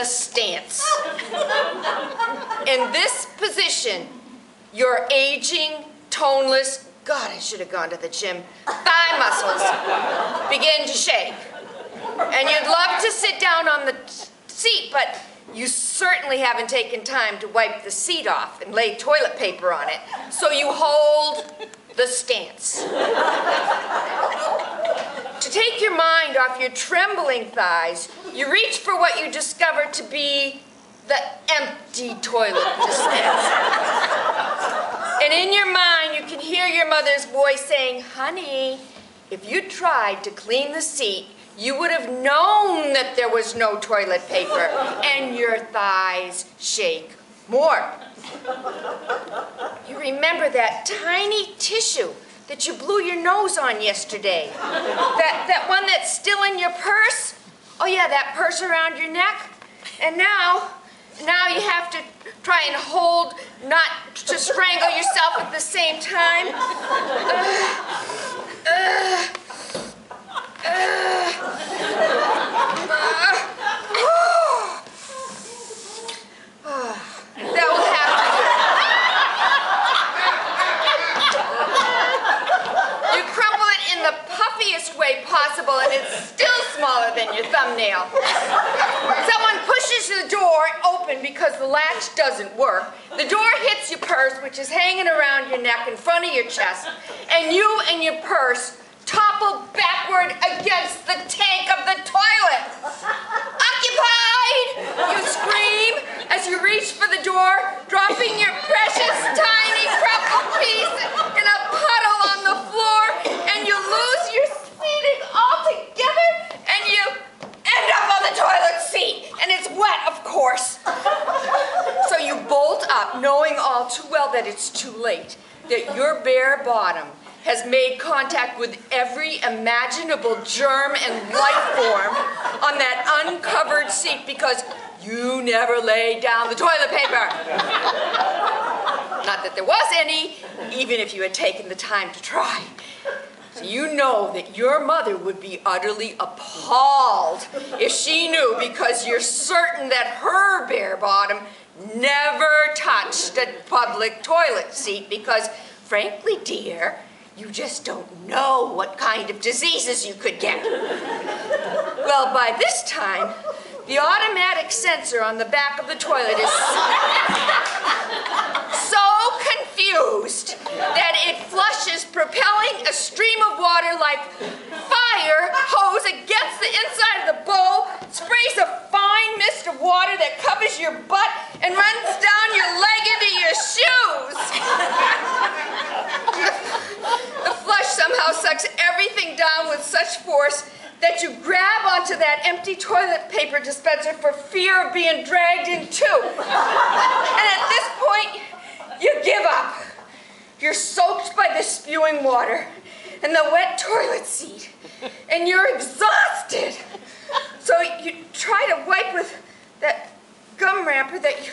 the stance. In this position, your aging, toneless, God, I should have gone to the gym, thigh muscles begin to shake. And you'd love to sit down on the seat, but you certainly haven't taken time to wipe the seat off and lay toilet paper on it. So you hold the stance. To take your mind off your trembling thighs, you reach for what you discover to be the empty toilet dispenser. And in your mind, you can hear your mother's voice saying, honey, if you tried to clean the seat, you would have known that there was no toilet paper, and your thighs shake more. You remember that tiny tissue that you blew your nose on yesterday? That one that's still in your purse? Oh yeah, that purse around your neck? And now you have to try and hold, not to strangle yourself at the same time. That will have to do. You crumple it in the puffiest way possible, and it's still smaller than your thumbnail. Someone pushes the door open because the latch doesn't work. The door hits your purse, which is hanging around your neck in front of your chest, and you and your purse topple backward against the tank of the toilet. Occupied! You scream as you reach for the door, dropping your precious tiny crumpled piece in a puddle on the floor, and you lose your seating altogether, and you end up on the toilet seat, and it's wet, of course. So you bolt up, knowing all too well that it's too late, that your bare bottom has made contact with every imaginable germ and life form on that uncovered seat because you never laid down the toilet paper. Not that there was any, even if you had taken the time to try. So you know that your mother would be utterly appalled if she knew, because you're certain that her bare bottom never touched a public toilet seat because, frankly, dear, you just don't know what kind of diseases you could get. Well, by this time, the automatic sensor on the back of the toilet is so confused that it flushes, propelling a stream of water like fire hose against the inside of the bowl, sprays a fine mist of water that covers your butt and runs down your leg into your shoes. The flush somehow sucks everything down with such force that you grab onto that empty toilet paper dispenser for fear of being dragged in too. And at this point, you give up. You're soaked by the spewing water and the wet toilet seat, and you're exhausted. So you try to wipe with that gum wrapper that you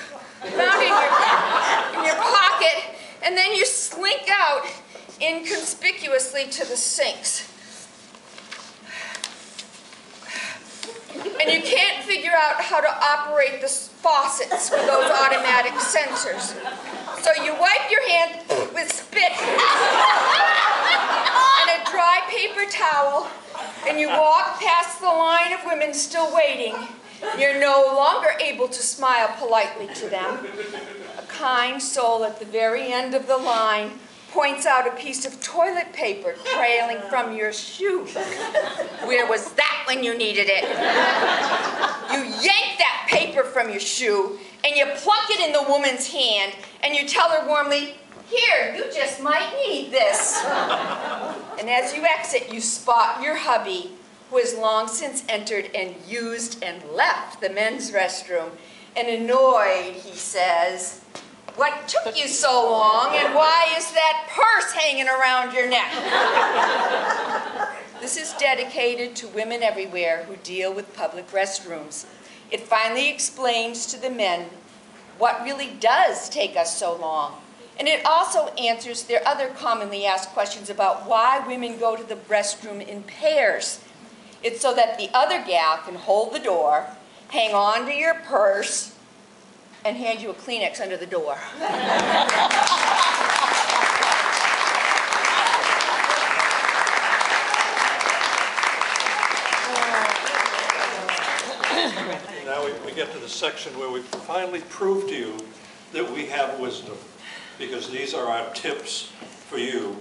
found in your pocket, and then you slink out inconspicuously to the sinks. And you can't figure out how to operate the faucets with those automatic sensors. So you wipe your hand with spit and a dry paper towel, and you walk past the line of women still waiting. You're no longer able to smile politely to them. A kind soul at the very end of the line points out a piece of toilet paper trailing from your shoe. Where was that when you needed it? You yank that paper from your shoe, and you pluck it in the woman's hand, and you tell her warmly, "Here, you just might need this." And as you exit, you spot your hubby, who has long since entered and used and left the men's restroom. And annoyed, he says, "What took you so long, and why is that purse hanging around your neck?" This is dedicated to women everywhere who deal with public restrooms. It finally explains to the men what really does take us so long. And it also answers their other commonly asked questions about why women go to the restroom in pairs. It's so that the other gal can hold the door hang on to your purse, and hand you a Kleenex under the door. Now we get to the section where we finally prove to you that we have wisdom, because these are our tips for you